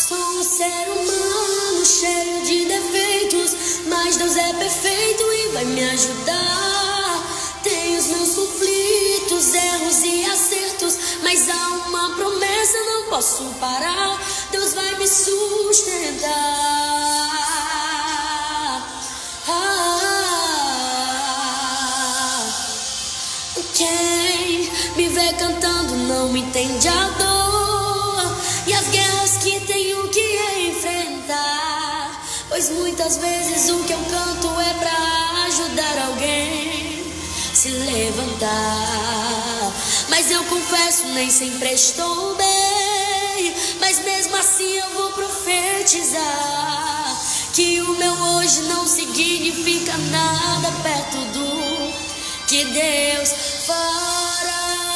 Sou um ser humano cheio de defeitos, mas Deus é perfeito e vai me ajudar. Tenho os meus conflitos, erros e acertos, mas há uma promessa, não posso parar. Deus vai me sustentar. Quem me vê cantando não entende a dor e as guerras que tenho que enfrentar, pois muitas vezes o que eu canto é pra ajudar alguém se levantar. Mas eu confesso, nem sempre estou bem, mas mesmo assim eu vou profetizar que o meu hoje não significa nada perto do que Deus fará.